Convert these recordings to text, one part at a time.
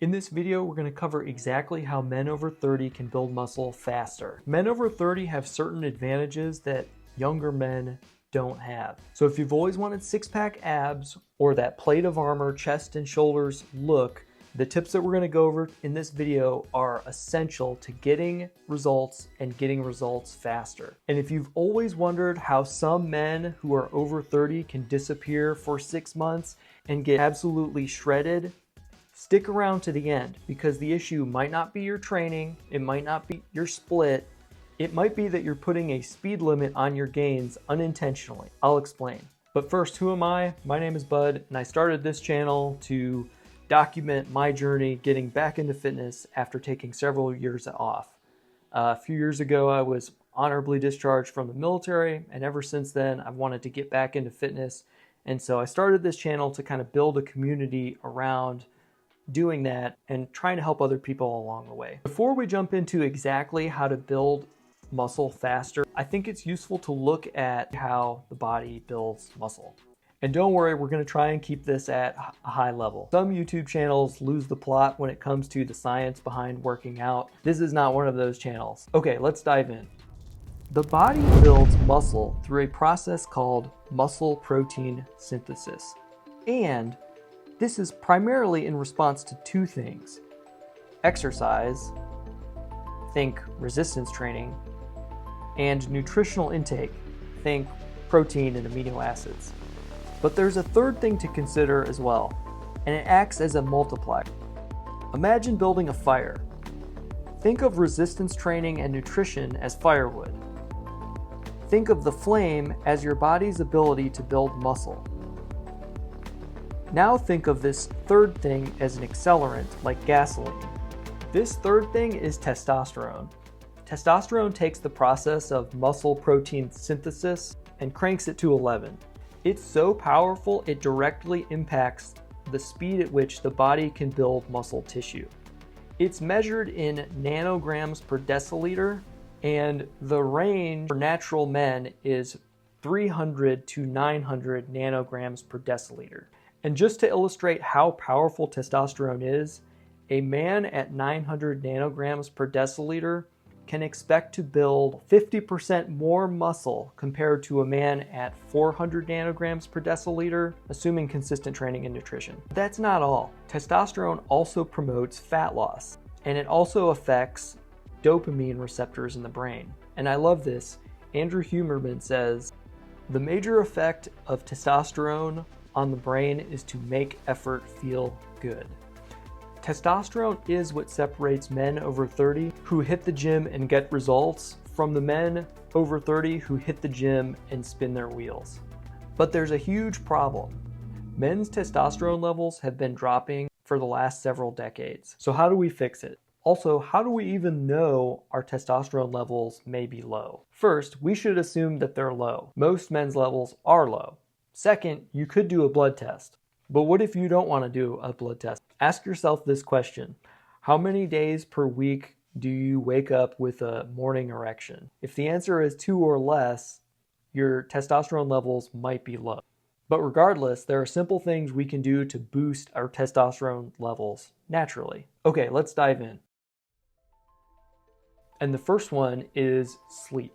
In this video, we're going to cover exactly how men over 30 can build muscle faster. Men over 30 have certain advantages that younger men don't have. So if you've always wanted six-pack abs or that plate of armor, chest and shoulders look, the tips that we're going to go over in this video are essential to getting results and getting results faster. And if you've always wondered how some men who are over 30 can disappear for 6 months and get absolutely shredded, stick around to the end, because the issue might not be your training, it might not be your split, it might be that you're putting a speed limit on your gains unintentionally. I'll explain. But first, who am I? My name is Bud, and I started this channel to document my journey getting back into fitness after taking several years off. A few years ago, I was honorably discharged from the military, and ever since then, I've wanted to get back into fitness. And so I started this channel to kind of build a community around doing that and trying to help other people along the way. Before we jump into exactly how to build muscle faster, I think it's useful to look at how the body builds muscle. And don't worry, we're going to try and keep this at a high level. Some YouTube channels lose the plot when it comes to the science behind working out. This is not one of those channels. Okay, let's dive in. The body builds muscle through a process called muscle protein synthesis. And this is primarily in response to two things: exercise, think resistance training, and nutritional intake, think protein and amino acids. But there's a third thing to consider as well, and it acts as a multiplier. Imagine building a fire. Think of resistance training and nutrition as firewood. Think of the flame as your body's ability to build muscle. Now think of this third thing as an accelerant, like gasoline. This third thing is testosterone. Testosterone takes the process of muscle protein synthesis and cranks it to 11. It's so powerful, it directly impacts the speed at which the body can build muscle tissue. It's measured in nanograms per deciliter, and the range for natural men is 300 to 900 nanograms per deciliter. And just to illustrate how powerful testosterone is, a man at 900 nanograms per deciliter can expect to build 50% more muscle compared to a man at 400 nanograms per deciliter, assuming consistent training and nutrition. But that's not all. Testosterone also promotes fat loss, and it also affects dopamine receptors in the brain. And I love this. Andrew Huberman says, "The major effect of testosterone on the brain is to make effort feel good." Testosterone is what separates men over 30 who hit the gym and get results from the men over 30 who hit the gym and spin their wheels. But there's a huge problem. Men's testosterone levels have been dropping for the last several decades. So how do we fix it? Also, how do we even know our testosterone levels may be low? First, we should assume that they're low. Most men's levels are low. Second, you could do a blood test. But what if you don't want to do a blood test? Ask yourself this question: how many days per week do you wake up with a morning erection? If the answer is 2 or less, your testosterone levels might be low. But regardless, there are simple things we can do to boost our testosterone levels naturally. Okay, let's dive in. And the first one is sleep.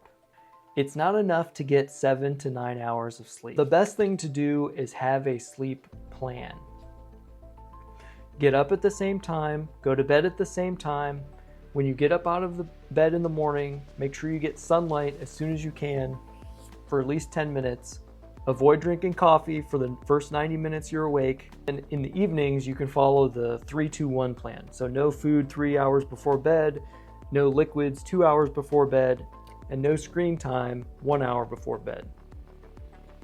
It's not enough to get 7 to 9 hours of sleep. The best thing to do is have a sleep plan. Get up at the same time, go to bed at the same time. When you get up out of the bed in the morning, make sure you get sunlight as soon as you can for at least 10 minutes. Avoid drinking coffee for the first 90 minutes you're awake. And in the evenings, you can follow the 3-2-1 plan. So no food 3 hours before bed, no liquids 2 hours before bed, and no screen time 1 hour before bed.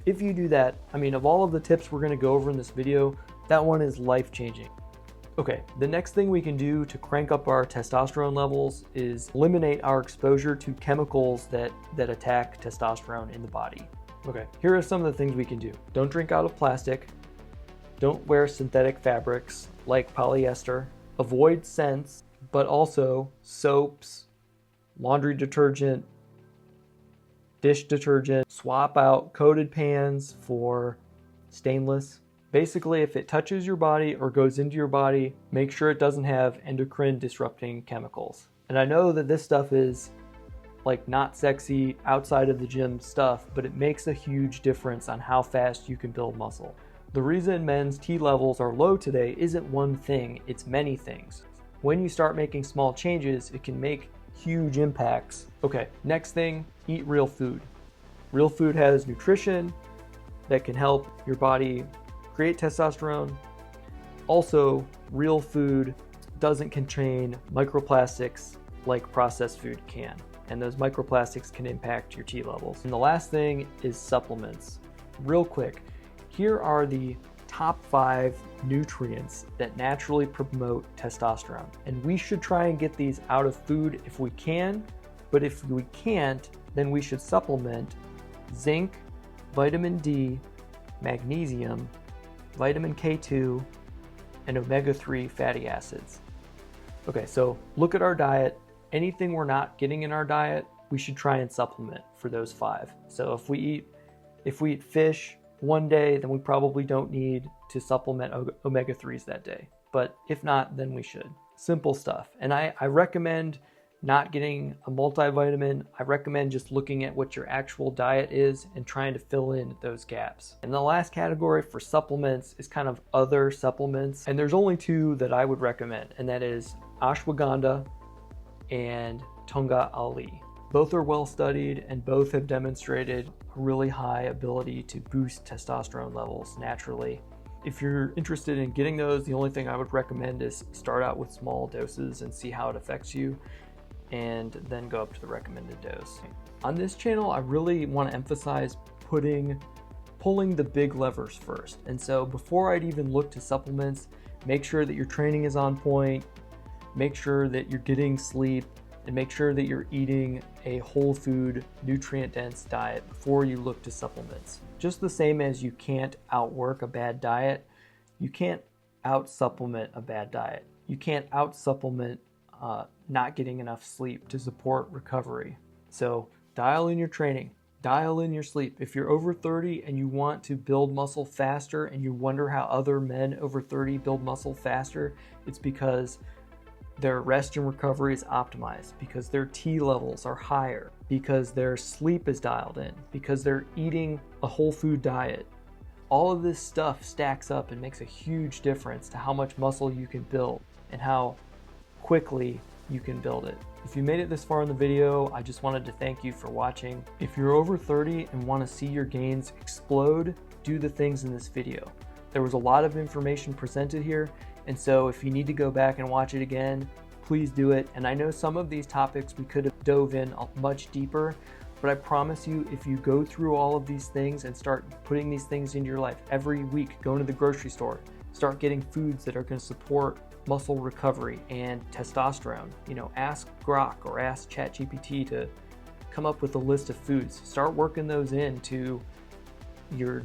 If you do that, of all of the tips we're going to go over in this video, that one is life-changing. Okay, the next thing we can do to crank up our testosterone levels is eliminate our exposure to chemicals that attack testosterone in the body. Okay, here are some of the things we can do. Don't drink out of plastic. Don't wear synthetic fabrics like polyester. Avoid scents, but also soaps, laundry detergent, dish detergent. Swap out coated pans for stainless. Basically, if it touches your body or goes into your body, make sure it doesn't have endocrine disrupting chemicals. And I know that this stuff is like not sexy outside of the gym stuff, but it makes a huge difference on how fast you can build muscle. The reason men's T levels are low today isn't one thing, it's many things. When you start making small changes, it can make huge impacts. Okay, next thing, eat real food. Real food has nutrition that can help your body create testosterone. Also, real food doesn't contain microplastics like processed food can, and those microplastics can impact your T levels. And the last thing is supplements. Real quick, here are the top 5 nutrients that naturally promote testosterone. And we should try and get these out of food if we can, but if we can't, then we should supplement zinc, vitamin D, magnesium, vitamin K2, and omega-3 fatty acids. Okay, so look at our diet. Anything we're not getting in our diet, we should try and supplement for those 5. So if we eat fish one day, then we probably don't need to supplement omega-3s that day. But if not, then we should. Simple stuff. And I recommend not getting a multivitamin. I recommend just looking at what your actual diet is and trying to fill in those gaps. And the last category for supplements is kind of other supplements. And there's only 2 that I would recommend, and that is ashwagandha and Tunga Ali. Both are well studied and both have demonstrated a really high ability to boost testosterone levels naturally. If you're interested in getting those, the only thing I would recommend is start out with small doses and see how it affects you, and then go up to the recommended dose. On this channel, I really want to emphasize pulling the big levers first. And so before I'd even look to supplements, make sure that your training is on point, make sure that you're getting sleep, and make sure that you're eating a whole food, nutrient-dense diet before you look to supplements. Just the same as you can't outwork a bad diet, you can't out-supplement a bad diet. You can't out-supplement not getting enough sleep to support recovery. So dial in your training, dial in your sleep. If you're over 30 and you want to build muscle faster and you wonder how other men over 30 build muscle faster, it's because their rest and recovery is optimized, because their T levels are higher, because their sleep is dialed in, because they're eating a whole food diet. All of this stuff stacks up and makes a huge difference to how much muscle you can build and how quickly you can build it. If you made it this far in the video, I just wanted to thank you for watching. If you're over 30 and want to see your gains explode, do the things in this video. There was a lot of information presented here, and so if you need to go back and watch it again, please do it. And I know some of these topics we could have dove in much deeper, but I promise you, if you go through all of these things and start putting these things into your life every week, going to the grocery store, start getting foods that are going to support muscle recovery and testosterone. Ask Grok or ask ChatGPT to come up with a list of foods. Start working those into your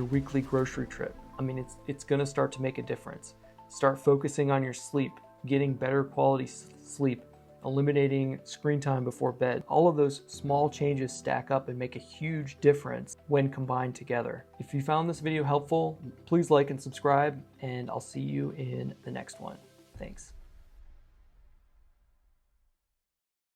weekly grocery trip. I mean, it's going to start to make a difference. Start focusing on your sleep, getting better quality sleep, eliminating screen time before bed. All of those small changes stack up and make a huge difference when combined together. If you found this video helpful, please like and subscribe, and I'll see you in the next one. Thanks.